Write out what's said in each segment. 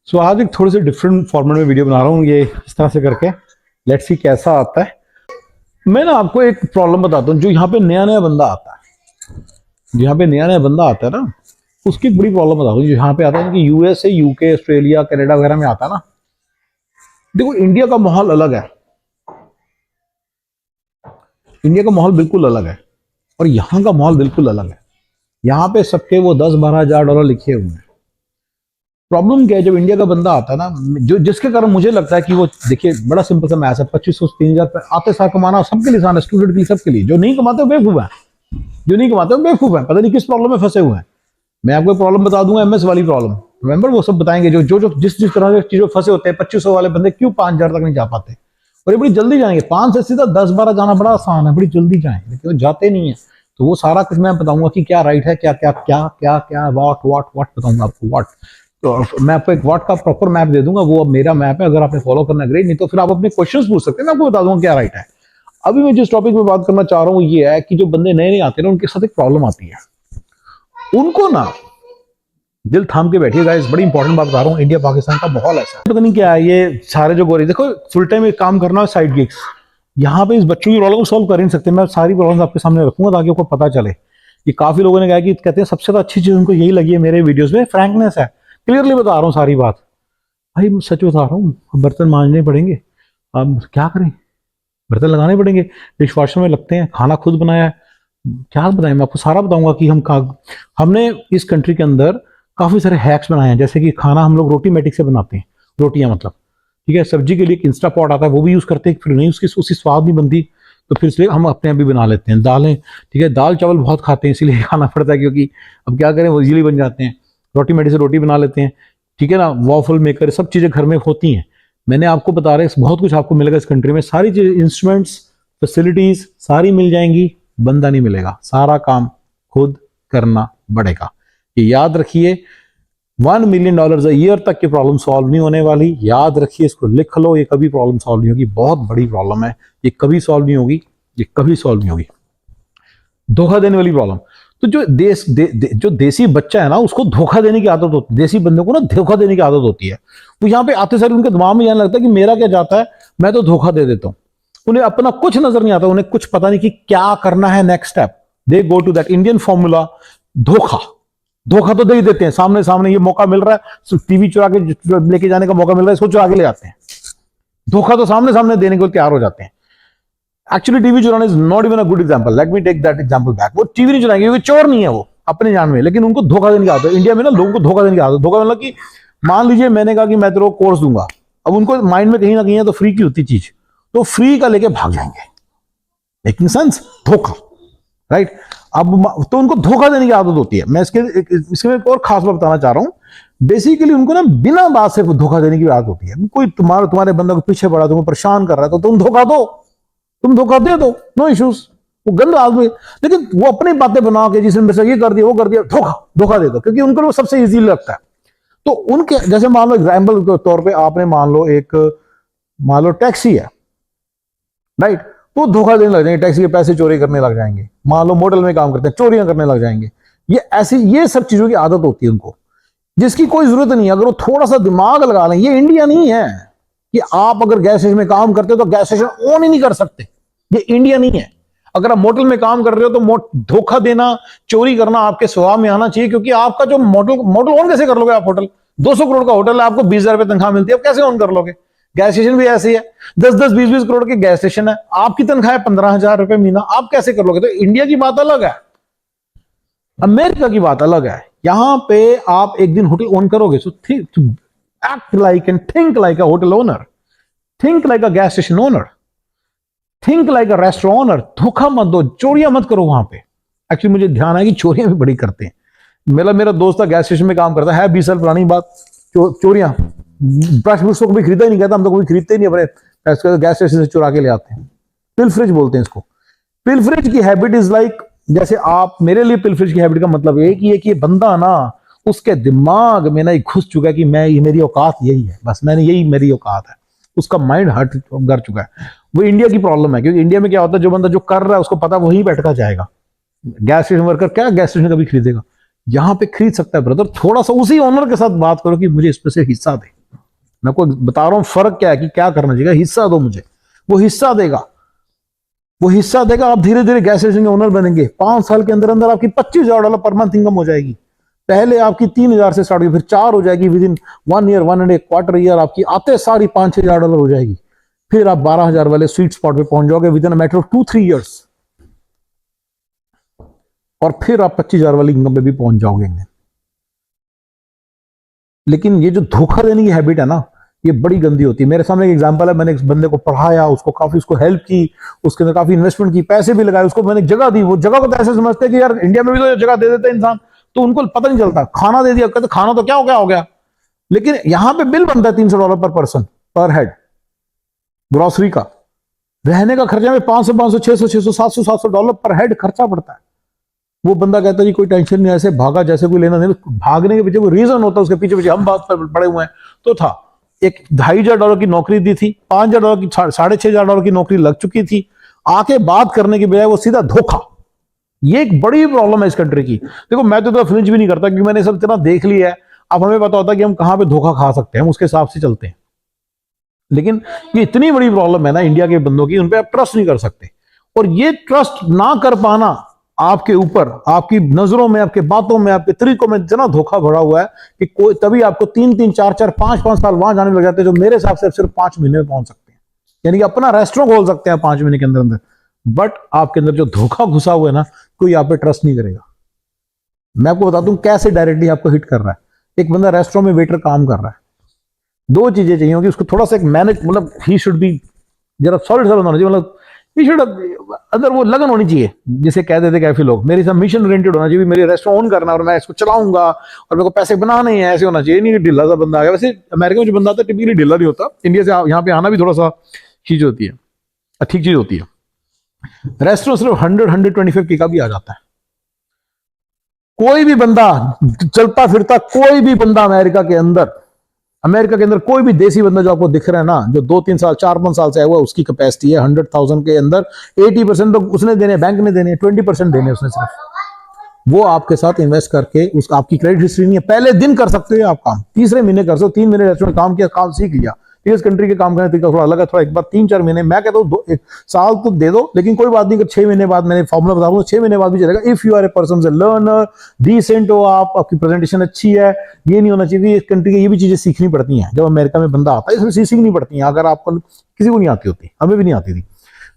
सो आज एक थोड़ी सी डिफरेंट फॉर्मेट में वीडियो बना रहा हूँ ये इस तरह से करके। लेट्स सी कैसा आता है। मैं ना आपको एक प्रॉब्लम बताता हूँ। जो यहाँ पे नया नया बंदा आता है, यहाँ पे नया नया बंदा आता है ना, उसकी एक बड़ी प्रॉब्लम बताता हूँ। जो यहाँ पे आता है कि यूएसए, यूके, ऑस्ट्रेलिया, कनाडा वगैरह में आता है ना, देखो इंडिया का माहौल अलग है। इंडिया का माहौल बिल्कुल अलग है और यहाँ का माहौल बिल्कुल अलग है। यहाँ पे सबके वो 10-12 हजार डॉलर लिखे हुए हैं। प्रॉब्लम क्या है, जब इंडिया का बंदा आता है ना, जो जिसके कारण मुझे लगता है कि वो, देखिए बड़ा सिंपल सा मैथ है, 2500 3000 आते साल कमाना सबके लिए आसान है, स्टूडेंट के लिए, सबके लिए। जो नहीं कमाते वो बेवकूफ है, जो नहीं कमाते वो बेवकूफ है, पता नहीं किस प्रॉब्लम में फंसे हुए हैं। मैं आपको प्रॉब्लम बता दूंगा, एमएस वाली प्रॉब्लम, रिमेंबर वो सब बताएंगे। जो जो जो जिस जिस तरह की चीजों फंसे होते हैं, 2500 वाले बंदे क्यों 5000 तक नहीं जा पाते, और ये बड़ी जल्दी जाएंगे। 5 से सीधा 10-12 जाना बड़ा आसान है, बड़ी जल्दी जाएं, लेकिन वो जाते नहीं है। तो वो सारा कुछ मैं बताऊंगा कि क्या राइट है, क्या क्या क्या क्या क्या व्हाट व्हाट व्हाट बताऊंगा आपको व्हाट। तो मैं आपको एक व्हाट का प्रॉपर मैप दे दूंगा, वो अब मेरा मैप है। अगर आपने फॉलो करना ग्रेट, नहीं तो फिर आप अपने क्वेश्चंस पूछ सकते हैं, मैं आपको बता दूंगा क्या राइट है। अभी मैं जिस टॉपिक में बात करना चाह रहा हूँ ये है कि जो बंदे नए नए आते हैं ना, उनके साथ एक प्रॉब्लम आती है। उनको ना दिल थाम के बैठिए गाइस, बड़ी इंपॉर्टेंट बात बता रहा हूँ। इंडिया पाकिस्तान का माहौल ऐसा है, पता नहीं क्या है ये सारे जो गोरे, देखो फुल टाइम एक काम करना है, साइड गिग्स। यहाँ पे इस बच्चों की प्रॉब्लम को सॉल्व कर ही नहीं सकते। मैं सारी प्रॉब्लम्स आपके सामने रखूंगा ताकि आपको पता चले। कि काफी लोगों ने कहा कि कहते हैं सबसे ज्यादा अच्छी चीज उनको यही लगी है मेरे वीडियोस में, फ्रैंकनेस है। क्लियरली बता रहा हूँ सारी बात भाई, सच बता रहा हूँ। बर्तन मांजने पड़ेंगे, अब क्या करें, बर्तन लगाने पड़ेंगे, डिश वॉशर में लगते हैं, खाना खुद बनाया है, क्या बताएं। मैं आपको सारा बताऊंगा कि हमने इस कंट्री के अंदर काफी सारे हैक्स बनाए हैं। जैसे कि खाना हम लोग रोटी मैटिक से बनाते हैं, रोटियां मतलब, ठीक है। सब्जी के लिए एक इंस्टा पॉट आता है, वो भी यूज करते हैं, फिर नहीं उसकी स्वाद नहीं बनती, तो फिर इसलिए हम अपने आप भी बना लेते हैं। दालें, ठीक है, दाल चावल बहुत खाते हैं इसीलिए खाना पड़ता है, क्योंकि अब क्या करें वो इजीली बन जाते हैं। रोटी मैटिक से रोटी बना लेते हैं, ठीक है ना। वॉफल मेकर, सब चीजें घर में होती हैं। मैंने आपको बता रहे बहुत कुछ आपको मिलेगा इस कंट्री में, सारी चीजें, इंस्ट्रूमेंट्स, फैसिलिटीज सारी मिल जाएंगी। बंदा नहीं मिलेगा, सारा काम खुद करना पड़ेगा। ये याद रखिए। $1 मिलियन अ ईयर तक की प्रॉब्लम सॉल्व नहीं होने वाली, याद रखिए, इसको लिख लो। ये कभी प्रॉब्लम सॉल्व नहीं होगी, बहुत बड़ी प्रॉब्लम है, ये कभी सॉल्व नहीं होगी, ये कभी सॉल्व नहीं होगी। धोखा देने वाली प्रॉब्लम। तो जो जो देसी बच्चा है ना, उसको धोखा देने की आदत होती है। देसी बंदे को ना धोखा देने की आदत होती है। वो यहाँ पे आते सारे उनके दिमाग में यह लगता है कि मेरा क्या जाता है, मैं तो धोखा दे देता हूँ। उन्हें अपना कुछ नजर नहीं आता, उन्हें कुछ पता नहीं कि क्या करना है next step. They go to that Indian formula, धोखा। धोखा तो दे ही देते हैं, सामने सामने ये मौका मिल रहा है, टीवी चुरा के लेके जाने का मौका मिल रहा है, इसको चुरा के ले जाते हैं। धोखा तो सामने सामने देने को तैयार हो जाते हैं। एक्चुअली टीवी चुराना is not even a good example, let me take that example back. वो टीवी नहीं चुराएंगे क्योंकि चोर नहीं है वो अपने जान में, लेकिन उनको धोखा देने की आदत है। इंडिया में ना लोगों को धोखा देने की आदत। धोखा मतलब कि मान लीजिए मैंने कहा कि मैं तेरे को कोर्स दूंगा, अब उनको माइंड में कहीं ना कहीं है तो फ्री की होती चीज, तो फ्री का लेके भाग जाएंगे। Making sense? धोखा, राइट। अब तो उनको धोखा देने की आदत होती है। मैं इसके एक और खास बात बताना चाह रहा हूं। बेसिकली उनको ना बिना बात से धोखा देने की आदत होती है। कोई तुम्हारे बंदा को पीछे पड़ा, तुमको परेशान कर रहा है, तो तुम धोखा दो, तुम धोखा दे दो, नो इश्यूज। वो गंदा आदमी, लेकिन वो अपनी बातें बना के जिसने ये कर दिया वो कर दिया, धोखा दे दो, क्योंकि उनको वो सबसे इजी लगता है। तो उनके जैसे मान लो एग्जाम्पल के तौर पे आपने मान लो टैक्सी है, राइट, तो धोखा देने लग जाएंगे, टैक्सी के पैसे चोरी करने लग जाएंगे। मान लो मोटल में काम करते हैं, चोरियां करने लग जाएंगे। ये सब चीजों की आदत होती है उनको, जिसकी कोई जरूरत नहीं है। अगर वो थोड़ा सा दिमाग लगा लें, ये इंडिया नहीं है कि आप अगर गैस स्टेशन में काम करते हो तो गैस स्टेशन ऑन ही नहीं कर सकते। ये इंडिया नहीं है। अगर आप मोटल में काम कर रहे हो तो धोखा देना, चोरी करना आपके स्वभाव में आना चाहिए, क्योंकि आपका जो मोटल ऑन कैसे कर लोगे आप? होटल 200 करोड़ का होटल है, आपको 20,000 रुपए तनख्वाह मिलती है, आप कैसे ऑन कर लोगे? गैस स्टेशन भी ऐसे ही है, 10-10, 20-20 करोड़ के गैस स्टेशन है, आपकी तनख्वाह है 15,000 रुपए महीना, आप कैसे कर लोगे? तो इंडिया की बात अलग है, अमेरिका की बात अलग है। यहां पे आप एक दिन होटल ऑन करोगे, so act like and think like a hotel owner, think like a gas station owner, think like a restaurant owner. धोखा मत दो, चोरियां मत करो वहां पे। एक्चुअली मुझे ध्यान है कि चोरियां भी बड़ी करते हैं। मेरा दोस्त गैस स्टेशन में काम करता है 20 साल पुरानी बात। चोरियां, ब्रश ब्रश को कभी खरीदा ही नहीं, कहता हम तो कभी खरीदते ही नहीं अपने, गैस स्टेशन से चुरा के ले आते हैं। पिलफ्रिज बोलते हैं इसको। पिलफ्रिज की हैबिट इज लाइक, जैसे आप, मेरे लिए पिलफ्रिज की हैबिट का मतलब एक ही है कि ये बंदा ना, उसके दिमाग में ना घुस चुका है कि मेरी औकात यही है, बस मैंने यही मेरी औकात है। उसका माइंड हट कर चुका है। वो इंडिया की प्रॉब्लम है, क्योंकि इंडिया में क्या होता है, जो बंदा जो कर रहा है उसको पता वही बैठका जाएगा। गैस स्टेशन वर्कर क्या गैस स्टेशन कभी खरीदेगा? यहां पे खरीद सकता है ब्रदर। थोड़ा सा उसी ओनर के साथ बात करो कि मुझे इस पे से हिस्सा दे, मैं आपको बता रहा हूं फर्क क्या है कि क्या करना चाहिए। हिस्सा दो मुझे, वो हिस्सा देगा, वो हिस्सा देगा, आप धीरे धीरे गैस स्टेशन के ओनर बनेंगे। 5 साल के अंदर अंदर आपकी $25,000 पर मंथ इनकम हो जाएगी। पहले आपकी 3,000 से स्टार्ट हुई, फिर 4 हो जाएगी विद इन 1 ईयर, 1.25 ईयर आपकी आते सारी $5,000-6,000 हो जाएगी। फिर आप 12,000 वाले स्वीट स्पॉट पे पहुंच जाओगे with in matter of 2-3 years, और फिर आप 25,000 वाली इनकम पे भी पहुंच जाओगे। लेकिन ये जो धोखा देने की हैबिट है ना, ये बड़ी गंदी होती है। मेरे सामने एक एग्जांपल है, मैंने एक बंदे को पढ़ाया, उसको काफी उसको हेल्प की, उसके अंदर काफी इन्वेस्टमेंट की, पैसे भी लगाए, उसको मैंने जगह दी। वो जगह को तो ऐसे समझते हैं कि यार इंडिया में भी तो जगह दे देते हैं इंसान, तो उनको पता नहीं चलता। खाना दे दिया, कहते खाना तो क्या हो गया, लेकिन यहां पे बिल बनता है $300 पर पर्सन पर हेड ग्रोसरी का। रहने का खर्चा में 500, 600, 700 पर हेड खर्चा पड़ता है। वो बंदा कहता है जी कोई टेंशन नहीं, ऐसे भागा जैसे कोई लेना नहीं। भागने के पीछे कोई रीजन होता है, उसके पीछे पीछे हम बात पर पड़े हुए हैं। तो था एक $2,500 की नौकरी दी थी, $5,000 की, $6,500 की नौकरी लग चुकी थी, आके बात करने के बजाय वो सीधा धोखा। ये एक बड़ी प्रॉब्लम है इस कंट्री की। देखो मैं तो फ्लिंच भी नहीं करता, क्योंकि मैंने सब इतना देख लिया है। अब हमें पता होता है कि हम कहां पे धोखा खा सकते हैं, हम उसके हिसाब से चलते हैं। लेकिन ये इतनी बड़ी प्रॉब्लम है ना इंडिया के बंदों की, उन पे आप ट्रस्ट नहीं कर सकते। और ये ट्रस्ट ना कर पाना आपके ऊपर, आपकी नजरों में, आपके बातों में, आपके तरीकों में इतना धोखा भरा हुआ है कि कोई तभी आपको 3-3, 4-4, 5-5 साल वहां जाने लग जाते हैं, जो मेरे हिसाब से सिर्फ 5 महीने में पहुंच सकते हैं। यानी कि अपना रेस्टोरेंट खोल सकते हैं 5 महीने के अंदर अंदर। बट आपके अंदर जो धोखा घुसा हुआ है ना, कोई आप पे ट्रस्ट नहीं करेगा। मैं आपको बता दूं कैसे डायरेक्टली आपको हिट कर रहा है। एक बंदा रेस्टोरेंट में वेटर काम कर रहा है, 2 चीजें चाहिए होगी उसको, थोड़ा सा एक मैनेज, मतलब ही शुड बी जरा सॉलिड होना चाहिए, मतलब ही शुड अंदर वो लगन होनी चाहिए, जिसे कह देते काफी लोग। मेरी सब मिशन ओरिएंटेड होना चाहिए, मेरे रेस्टोरेंट ओन करना और मैं इसको चलाऊंगा और मेरे को पैसे बनाने हैं, ऐसे होना चाहिए। नहीं ढिल्ला सा बंदा आ गया। वैसे अमेरिका में जो बंदा आता है टिपिकली ढिल्ला नहीं होता, इंडिया से यहाँ पे आना भी थोड़ा सा चीज होती है, ठीक चीज होती है। रेस्टोरेंट सिर्फ 100-125 का भी आ जाता है। कोई भी बंदा चलता फिरता, कोई भी बंदा अमेरिका के अंदर कोई भी देसी बंदा जो आपको दिख रहा है ना, जो 2-3 साल 4-5 साल से आया हुआ, उसकी कैपेसिटी है 100,000 के अंदर 80% तो उसने देने, बैंक ने देने, 20% देने उसने सिर्फ। वो आपके साथ इन्वेस्ट करके, उसका आपकी क्रेडिट हिस्ट्री नहीं है, पहले दिन कर सकते हो आप काम, तीसरे महीने कर सकते हो। 3 महीने रेस्टोरेंट काम किया, काम सीख लिया। इस कंट्री के काम करने तरीका थोड़ा अलग है, थोड़ा एक बार 3-4 महीने, मैं कहता हूँ 1 साल तो दे दो, लेकिन कोई बात नहीं, 6 महीने बाद, मैंने फॉर्मूला बता दूं, 6 महीने बाद भी चलेगा। If you are a person से लर्नर, डिसेंट हो आप, आपकी प्रेजेंटेशन अच्छी है। ये नहीं होना चाहिए। इस कंट्री की ये भी चीजें सीखनी पड़ती हैं। जब अमेरिका में बंदा आता है, इसमें सीखनी पड़ती हैं। अगर आपको किसी को नहीं आती होती, हमें भी नहीं आती थी,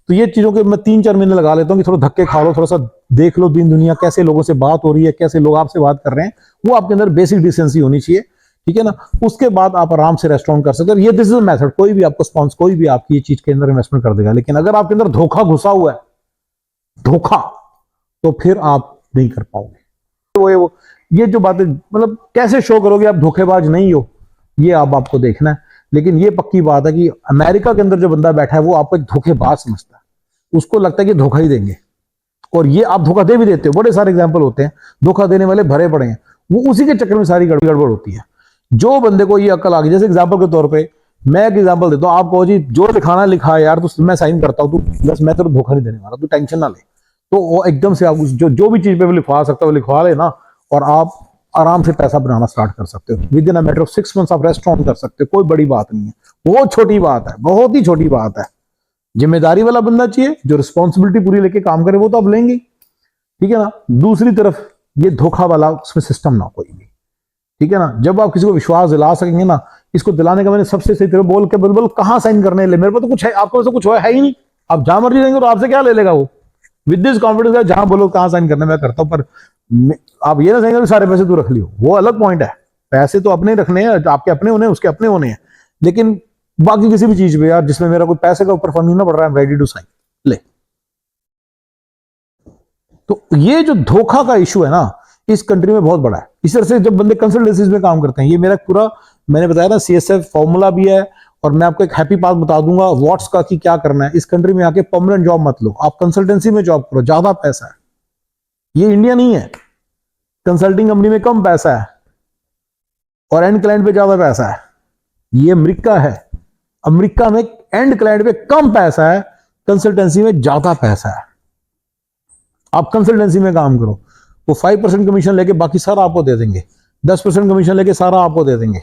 तो ये चीजों के मैं 3-4 महीने लगा लेता हूँ कि थोड़ा धक्के खा लो, थोड़ा सा देख लो दिन दुनिया, कैसे लोगों से बात हो रही है, कैसे लोग आपसे बात कर रहे हैं। वो आपके अंदर बेसिक डिसेंसी होनी चाहिए, ठीक है ना। उसके बाद आप आराम से रेस्टोरेंट कर सकते हो। ये दिस इज मेथड। कोई भी आपको स्पॉन्सर, कोई भी आपकी ये चीज के अंदर इन्वेस्टमेंट कर देगा, लेकिन अगर आपके अंदर धोखा घुसा हुआ है, धोखा, तो फिर आप नहीं कर पाओगे। वो ये जो बातें, मतलब कैसे शो करोगे आप धोखेबाज नहीं हो, ये अब आपको देखना है। लेकिन ये पक्की बात है कि अमेरिका के अंदर जो बंदा बैठा है, वो आपको एक धोखेबाज समझता है। उसको लगता है कि धोखा ही देंगे, और ये आप धोखा दे भी देते हो। बड़े सारे एग्जाम्पल होते हैं, धोखा देने वाले भरे पड़े हैं। वो उसी के चक्कर में सारी गड़बड़ होती है। जो बंदे को ये अकल आ गई, जैसे एग्जाम्पल के तौर पे मैं एक एग्जाम्पल देता हूँ, आप कहो जी जो लिखाना लिखा है यार, तो मैं साइन करता हूँ, तू बस, मैं तेरे को धोखा नहीं देने वाला, तू टेंशन ना ले। तो वो एकदम से आप जो भी चीज पे वो लिखवा सकता है वो लिखवा लेना, और आप आराम से पैसा बनाना स्टार्ट कर सकते हो। With in a matter of 6 months आप रेस्टोरेंट कर सकते हो। कोई बड़ी बात नहीं है, बहुत छोटी बात है, बहुत ही छोटी बात है। जिम्मेदारी वाला बंदा चाहिए, जो रिस्पॉन्सिबिलिटी पूरी लेके काम करे, वो तो आप लेंगे, ठीक है ना। दूसरी तरफ ये धोखा वाला उसमें सिस्टम ना कोई भी, ठीक है ना। जब आप किसी को विश्वास दिला सकेंगे ना, इसको दिलाने का मैंने सबसे सही तरह बोल के बोल कहां साइन करने ले, मेरे पास तो कुछ है, आपको तो कुछ है ही नहीं, आप जहां मर्जी देंगे तो आपसे क्या ले लेगा वो। विद दिस कॉन्फिडेंस, जहां बोलो कहां साइन करना, मैं करता हूं। पर आप ये ना कहेंगे सारे पैसे तू रख लियो, वो अलग पॉइंट है। पैसे तो अपने रखने हैं, आपके अपने होने हैं, उसके अपने होने हैं, लेकिन बाकी किसी भी चीज पे यार जिसमें मेरा कोई पैसे का ऊपर फर्क नहीं ना पड़ रहा है, रेडी टू साइन ले। तो ये जो धोखा का इशू है ना, इस कंट्री में बहुत बड़ा है। इस तरह से जब बंदे कंसल्टेंसीज में काम करते हैं, ये मेरा पूरा, मैंने बताया ना, CSF फॉर्मूला भी है। और मैं आपको एक हैप्पी पाथ बता दूंगा व्हाट्स का, कि क्या करना है। इस कंट्री में आके परमानेंट जॉब मत लो, आप कंसल्टेंसी में जॉब करो, ज्यादा पैसा है। ये इंडिया नहीं है, कंसल्टिंग कंपनी में कम पैसा है और एंड क्लाइंट पे ज्यादा पैसा है। ये अमेरिका है, अमेरिका में एंड क्लाइंट पे कम पैसा है, कंसल्टेंसी में ज्यादा पैसा है। आप कंसल्टेंसी में काम करो, वो 5% कमीशन लेके बाकी सारा आपको दे देंगे, 10% कमीशन लेके सारा आपको दे देंगे।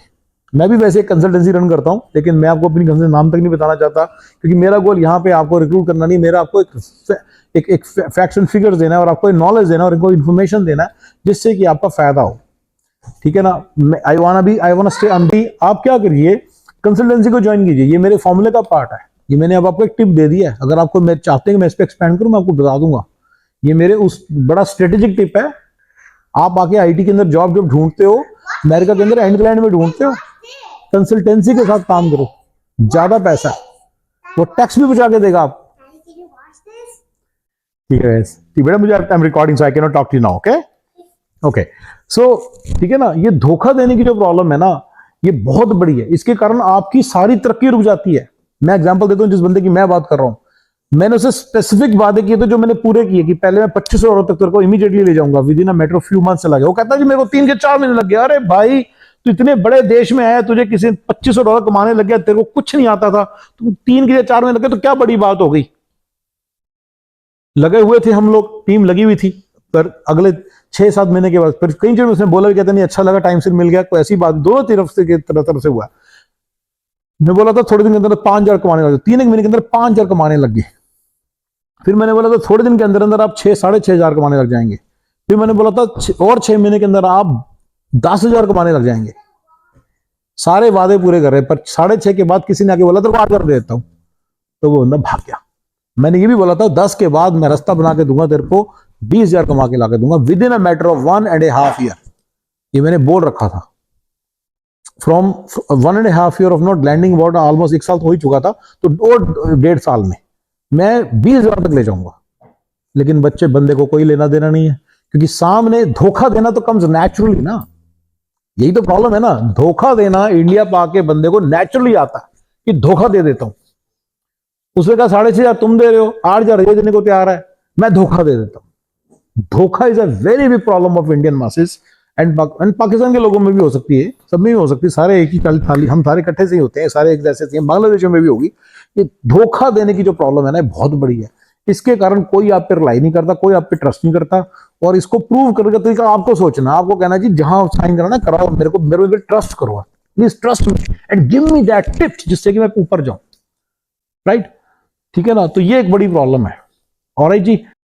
मैं भी वैसे एक कंसल्टेंसी रन करता हूं, लेकिन मैं आपको अपनी कंसल्टेंसी नाम तक नहीं बताना चाहता, क्योंकि मेरा गोल यहाँ पे आपको रिक्रूट करना नहीं, मेरा आपको एक फैक्ट्स एंड फिगर्स देना है और आपको नॉलेज देना है और इनको इन्फॉर्मेशन देना है जिससे कि आपका फायदा हो। ठीक है ना। आई वांट स्टे अम्बी। आप क्या करिए, कंसल्टेंसी को ज्वाइन कीजिए, ये मेरे फॉर्मूले का पार्ट है। ये मैंने अब आपको एक टिप दे दिया है, अगर आपको मैं चाहते हैं कि मैं इस पर एक्सपेंड करूं, मैं आपको बता दूंगा। ये मेरे उस बड़ा स्ट्रेटेजिक टिप है। आप आके आईटी के अंदर जॉब जब ढूंढते हो, अमेरिका के अंदर एंड क्लाइंट में ढूंढते हो, कंसल्टेंसी के साथ काम करो, ज्यादा पैसा, वो टैक्स भी बचा के देगा आप। ठीक है बेटा, मुझे I am recording so I can not talk to you now. Okay okay so ठीक है ना। ये धोखा देने की जो प्रॉब्लम है ना, ये बहुत बड़ी है। इसके कारण आपकी सारी तरक्की रुक जाती है। मैं एग्जांपल देता हूं, जिस बंदे की मैं बात कर रहा हूं, मैंने उसे स्पेसिफिक वादे किए थे जो मैंने पूरे किए, कि पहले मैं 2500 औरत तक तेरे को इमीडिएटली ले जाऊंगा, with in a matter of few months चला गया। वो कहता जी मेरे को 3 के 4 महीने लग गया। अरे भाई, तू इतने बड़े देश में आया, तुझे किसी 2500 डॉलर कमाने लग गया, तेरे को कुछ नहीं आता था, तू 3 के 4 महीने लग गए, तो क्या बड़ी बात हो गई। लगे हुए थे हम लोग, टीम लगी हुई थी, पर अगले 6-7 महीने के बाद फिर कई जगह उसने बोला भी, कहता नहीं अच्छा लगा, टाइम से मिल गया, कोई ऐसी बात दोनों तरफ से हुआ। मैं बोला था थोड़े दिन के अंदर 5000 कमाने लगे, 3 एक महीने के अंदर 5000 कमाने लग गए। फिर मैंने बोला था थोड़े दिन के अंदर अंदर आप 6-6.5 कमाने लग जाएंगे। फिर मैंने बोला था और 6 महीने के अंदर आप 10,000 कमाने लग जाएंगे। सारे वादे पूरे कर रहे, पर 6.5 के बाद किसी ने आके बोला तो 8,000 दे देता हूं, तो वो बंदा भाग गया। मैंने ये भी बोला था 10 के बाद मैं रास्ता बना के दूंगा, तेरे को 20,000 कमा के ला के दूंगा within a matter of 1.5 year. ये मैंने बोल रखा था। From 1.5 year of not landing about almost 1 साल तो हो ही चुका था, तो 1.5 साल में मैं 20,000 तक ले जाऊंगा। लेकिन बच्चे बंदे को कोई लेना देना नहीं है, क्योंकि सामने धोखा देना तो कम्स नेचुरली ना। यही तो प्रॉब्लम है ना, धोखा देना इंडिया पाके बंदे को नेचुरली आता है कि धोखा दे देता हूं। उसने कहा 6,500 तुम दे रहे हो, 8,000 ये देने को तैयार है, मैं धोखा दे देता हूं। धोखा is a very big problem of Indian masses and Pakistan के लोगों में भी हो सकती है, सब में भी हो सकती है, सारे एक ही थाली, हम सारे इकट्ठे से ही होते हैं, सारे एक जैसे हैं, बांग्लादेशों में भी होगी। ये धोखा देने की जो प्रॉब्लम है ना, बहुत बड़ी है। इसके कारण कोई आप पे रिलाई नहीं करता, कोई आप पे ट्रस्ट नहीं करता, और इसको प्रूव करने का तरीका आपको सोचना, आपको कहना जी जहां साइन कराना कराओ, मेरे को ट्रस्ट करो, please trust me and give me that tips जिससे कि मैं ऊपर जाऊं। राइट, ठीक है ना। तो ये एक बड़ी प्रॉब्लम है। ऑलराइट जी।